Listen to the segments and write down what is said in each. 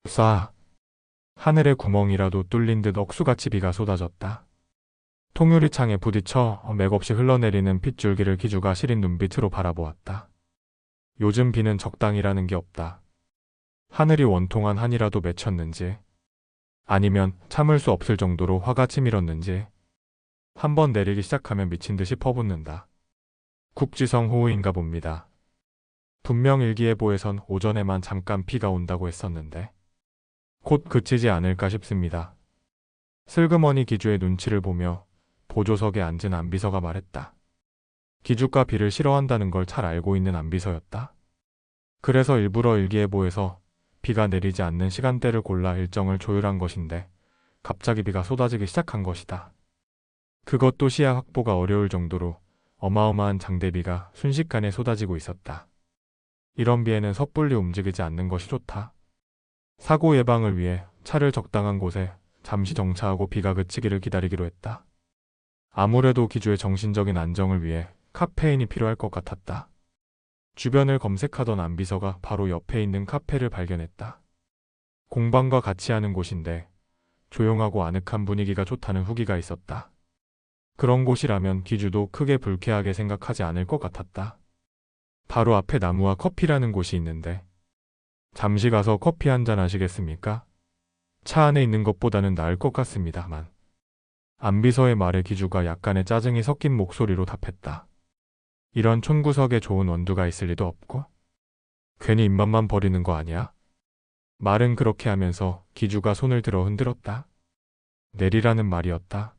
쏴. 하늘에 구멍이라도 뚫린 듯 억수같이 비가 쏟아졌다. 통유리창에 부딪혀 맥없이 흘러내리는 핏줄기를 기주가 시린 눈빛으로 바라보았다. 요즘 비는 적당이라는 게 없다. 하늘이 원통한 한이라도 맺혔는지, 아니면 참을 수 없을 정도로 화가 치밀었는지, 한번 내리기 시작하면 미친 듯이 퍼붓는다. 국지성 호우인가 봅니다. 분명 일기예보에선 오전에만 잠깐 비가 온다고 했었는데 곧 그치지 않을까 싶습니다. 슬그머니 기주의 눈치를 보며 보조석에 앉은 안비서가 말했다. 기주가 비를 싫어한다는 걸 잘 알고 있는 안비서였다. 그래서 일부러 일기예보에서 비가 내리지 않는 시간대를 골라 일정을 조율한 것인데 갑자기 비가 쏟아지기 시작한 것이다. 그것도 시야 확보가 어려울 정도로 어마어마한 장대비가 순식간에 쏟아지고 있었다. 이런 비에는 섣불리 움직이지 않는 것이 좋다. 사고 예방을 위해 차를 적당한 곳에 잠시 정차하고 비가 그치기를 기다리기로 했다. 아무래도 기주의 정신적인 안정을 위해 카페인이 필요할 것 같았다. 주변을 검색하던 안비서가 바로 옆에 있는 카페를 발견했다. 공방과 같이 하는 곳인데 조용하고 아늑한 분위기가 좋다는 후기가 있었다. 그런 곳이라면 기주도 크게 불쾌하게 생각하지 않을 것 같았다. 바로 앞에 나무와 커피라는 곳이 있는데 잠시 가서 커피 한잔 하시겠습니까? 차 안에 있는 것보다는 나을 것 같습니다만. 안비서의 말에 기주가 약간의 짜증이 섞인 목소리로 답했다. 이런 촌구석에 좋은 원두가 있을 리도 없고 괜히 입맛만 버리는 거 아니야? 말은 그렇게 하면서 기주가 손을 들어 흔들었다. 내리라는 말이었다.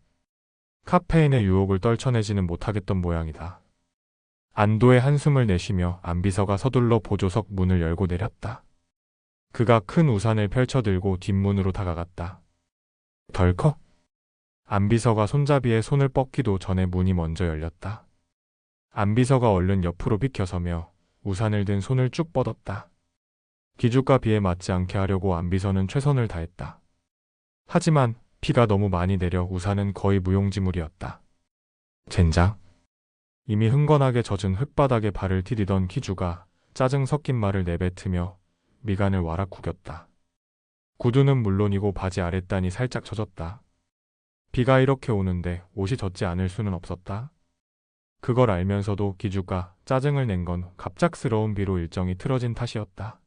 카페인의 유혹을 떨쳐내지는 못하겠던 모양이다. 안도의 한숨을 내쉬며 안비서가 서둘러 보조석 문을 열고 내렸다. 그가 큰 우산을 펼쳐들고 뒷문으로 다가갔다. 덜컥? 안비서가 손잡이에 손을 뻗기도 전에 문이 먼저 열렸다. 안비서가 얼른 옆으로 비켜서며 우산을 든 손을 쭉 뻗었다. 기주가 비에 맞지 않게 하려고 안비서는 최선을 다했다. 하지만 비가 너무 많이 내려 우산은 거의 무용지물이었다. 젠장. 이미 흥건하게 젖은 흙바닥에 발을 디디던 기주가 짜증 섞인 말을 내뱉으며 미간을 와락 구겼다. 구두는 물론이고 바지 아랫단이 살짝 젖었다. 비가 이렇게 오는데 옷이 젖지 않을 수는 없었다. 그걸 알면서도 기주가 짜증을 낸 건 갑작스러운 비로 일정이 틀어진 탓이었다.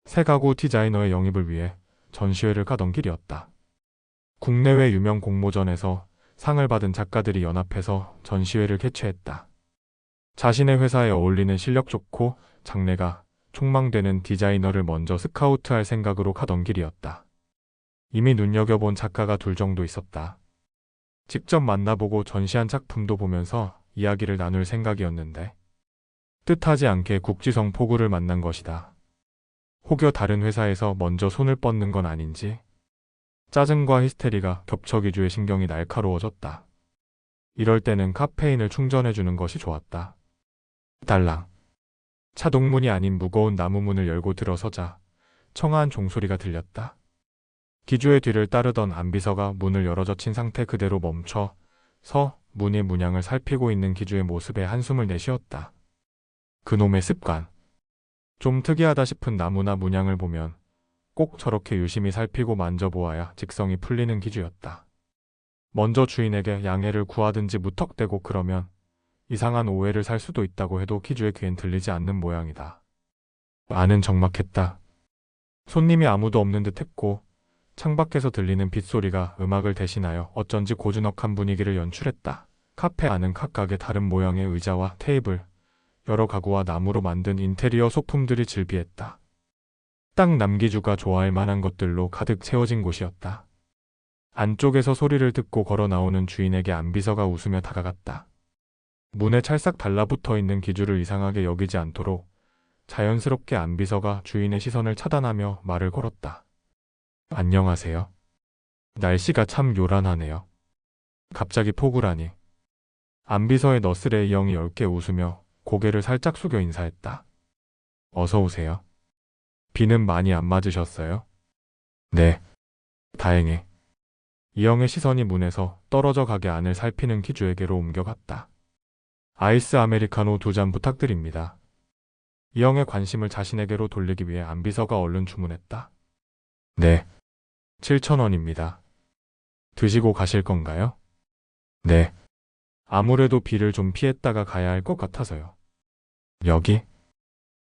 새 가구 디자이너의 영입을 위해 전시회를 가던 길이었다. 국내외 유명 공모전에서 상을 받은 작가들이 연합해서 전시회를 개최했다. 자신의 회사에 어울리는 실력 좋고 장래가 촉망되는 디자이너를 먼저 스카우트할 생각으로 가던 길이었다. 이미 눈여겨본 작가가 둘 정도 있었다. 직접 만나보고 전시한 작품도 보면서 이야기를 나눌 생각이었는데 뜻하지 않게 국지성 포구를 만난 것이다. 혹여 다른 회사에서 먼저 손을 뻗는 건 아닌지 짜증과 히스테리가 겹쳐 기주의 신경이 날카로워졌다. 이럴 때는 카페인을 충전해주는 것이 좋았다. 달랑. 차동문이 아닌 무거운 나무문을 열고 들어서자 청아한 종소리가 들렸다. 기주의 뒤를 따르던 안비서가 문을 열어젖힌 상태 그대로 멈춰 서 문의 문양을 살피고 있는 기주의 모습에 한숨을 내쉬었다. 그놈의 습관. 좀 특이하다 싶은 나무나 문양을 보면 꼭 저렇게 유심히 살피고 만져보아야 직성이 풀리는 기주였다. 먼저 주인에게 양해를 구하든지 무턱대고 그러면 이상한 오해를 살 수도 있다고 해도 기주의 귀엔 들리지 않는 모양이다. 안은 적막했다. 손님이 아무도 없는 듯 했고 창밖에서 들리는 빗소리가 음악을 대신하여 어쩐지 고즈넉한 분위기를 연출했다. 카페 안은 각각의 다른 모양의 의자와 테이블, 여러 가구와 나무로 만든 인테리어 소품들이 즐비했다. 딱 남기주가 좋아할 만한 것들로 가득 채워진 곳이었다. 안쪽에서 소리를 듣고 걸어 나오는 주인에게 안비서가 웃으며 다가갔다. 문에 찰싹 달라붙어 있는 기주를 이상하게 여기지 않도록 자연스럽게 안비서가 주인의 시선을 차단하며 말을 걸었다. 안녕하세요. 날씨가 참 요란하네요. 갑자기 폭우라니. 안비서의 너스레 이영이 엷게 웃으며 고개를 살짝 숙여 인사했다. 어서 오세요. 비는 많이 안 맞으셨어요? 네. 다행히. 이영의 시선이 문에서 떨어져 가게 안을 살피는 기주에게로 옮겨갔다. 아이스 아메리카노 2잔 부탁드립니다. 이영의 관심을 자신에게로 돌리기 위해 안비서가 얼른 주문했다. 네. 7,000원입니다. 드시고 가실 건가요? 네. 아무래도 비를 좀 피했다가 가야 할 것 같아서요. 여기?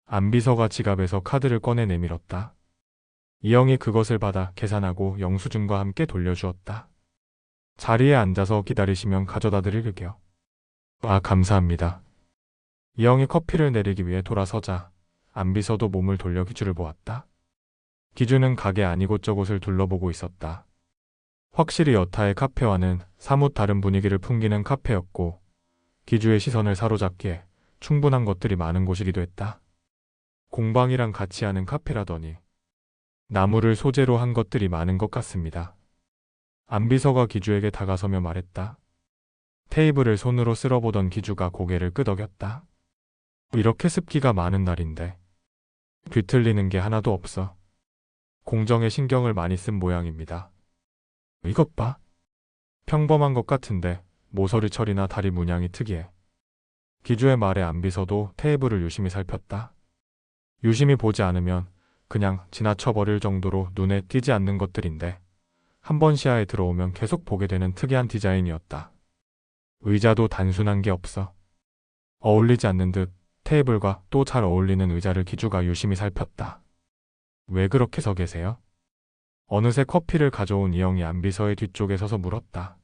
안비서가 지갑에서 카드를 꺼내 내밀었다. 이영이 그것을 받아 계산하고 영수증과 함께 돌려주었다. 자리에 앉아서 기다리시면 가져다 드릴게요. 아, 감사합니다. 이영이 커피를 내리기 위해 돌아서자 안비서도 몸을 돌려 기주를 보았다. 기주는 가게 안 이곳저곳을 둘러보고 있었다. 확실히 여타의 카페와는 사뭇 다른 분위기를 풍기는 카페였고 기주의 시선을 사로잡기에 충분한 것들이 많은 곳이기도 했다. 공방이랑 같이 하는 카페라더니 나무를 소재로 한 것들이 많은 것 같습니다. 안비서가 기주에게 다가서며 말했다. 테이블을 손으로 쓸어보던 기주가 고개를 끄덕였다. 이렇게 습기가 많은 날인데 뒤틀리는 게 하나도 없어. 공정에 신경을 많이 쓴 모양입니다. 이것 봐. 평범한 것 같은데 모서리 처리나 다리 문양이 특이해. 기주의 말에 안비서도 테이블을 유심히 살폈다. 유심히 보지 않으면 그냥 지나쳐버릴 정도로 눈에 띄지 않는 것들인데 한 번 시야에 들어오면 계속 보게 되는 특이한 디자인이었다. 의자도 단순한 게 없어. 어울리지 않는 듯 테이블과 또 잘 어울리는 의자를 기주가 유심히 살폈다. 왜 그렇게 서 계세요? 어느새 커피를 가져온 이영이 안비서의 뒤쪽에 서서 물었다.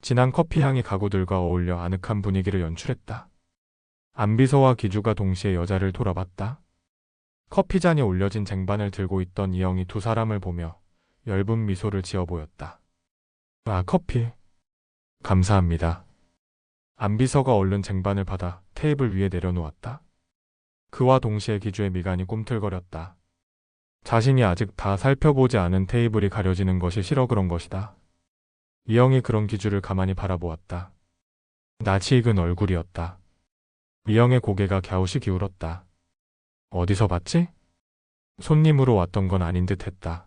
진한 커피 향이 가구들과 어울려 아늑한 분위기를 연출했다. 안비서와 기주가 동시에 여자를 돌아봤다. 커피잔이 올려진 쟁반을 들고 있던 이영이 두 사람을 보며 엷은 미소를 지어 보였다. 아, 커피. 감사합니다. 안비서가 얼른 쟁반을 받아 테이블 위에 내려놓았다. 그와 동시에 기주의 미간이 꿈틀거렸다. 자신이 아직 다 살펴보지 않은 테이블이 가려지는 것이 싫어 그런 것이다. 이영이 그런 기주를 가만히 바라보았다. 낯이 익은 얼굴이었다. 이영의 고개가 갸웃이 기울었다. 어디서 봤지? 손님으로 왔던 건 아닌 듯 했다.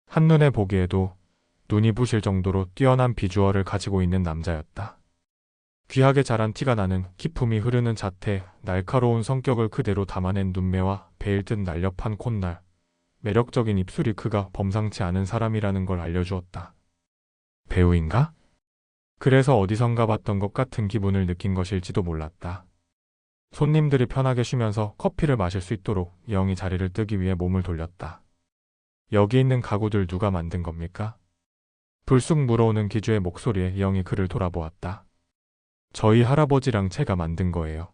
한눈에 보기에도 눈이 부실 정도로 뛰어난 비주얼을 가지고 있는 남자였다. 귀하게 자란 티가 나는 기품이 흐르는 자태, 날카로운 성격을 그대로 담아낸 눈매와 베일 듯 날렵한 콧날, 매력적인 입술이 그가 범상치 않은 사람이라는 걸 알려주었다. 배우인가? 그래서 어디선가 봤던 것 같은 기분을 느낀 것일지도 몰랐다. 손님들이 편하게 쉬면서 커피를 마실 수 있도록 이영이 자리를 뜨기 위해 몸을 돌렸다. 여기 있는 가구들 누가 만든 겁니까? 불쑥 물어오는 기주의 목소리에 이영이 그를 돌아보았다. 저희 할아버지랑 제가 만든 거예요.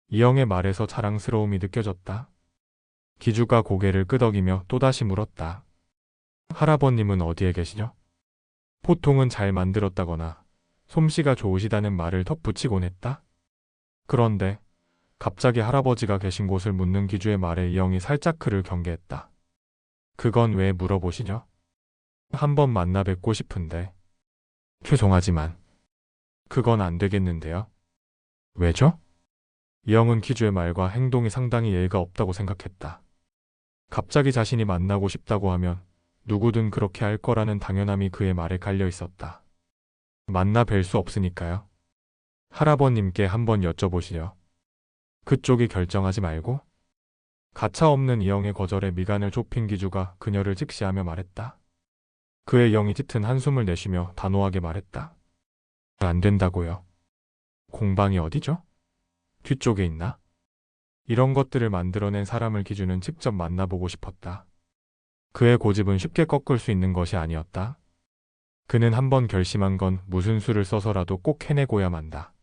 이영의 말에서 자랑스러움이 느껴졌다. 기주가 고개를 끄덕이며 또다시 물었다. 할아버님은 어디에 계시죠? 보통은 잘 만들었다거나 솜씨가 좋으시다는 말을 덧붙이곤 했다. 그런데 갑자기 할아버지가 계신 곳을 묻는 기주의 말에 이영이 살짝 그를 경계했다. 그건 왜 물어보시죠? 한번 만나 뵙고 싶은데. 죄송하지만 그건 안 되겠는데요. 왜죠? 이영은 기주의 말과 행동이 상당히 예의가 없다고 생각했다. 갑자기 자신이 만나고 싶다고 하면 누구든 그렇게 할 거라는 당연함이 그의 말에 깔려 있었다. 만나 뵐 수 없으니까요. 할아버님께 한번 여쭤보시죠. 그쪽이 결정하지 말고. 가차없는 이영의 거절에 미간을 좁힌 기주가 그녀를 직시하며 말했다. 그의 영이 짙은 한숨을 내쉬며 단호하게 말했다. 안 된다고요. 공방이 어디죠? 뒤쪽에 있나? 이런 것들을 만들어낸 사람을 기주는 직접 만나보고 싶었다. 그의 고집은 쉽게 꺾을 수 있는 것이 아니었다. 그는 한번 결심한 건 무슨 수를 써서라도 꼭 해내고야 만다.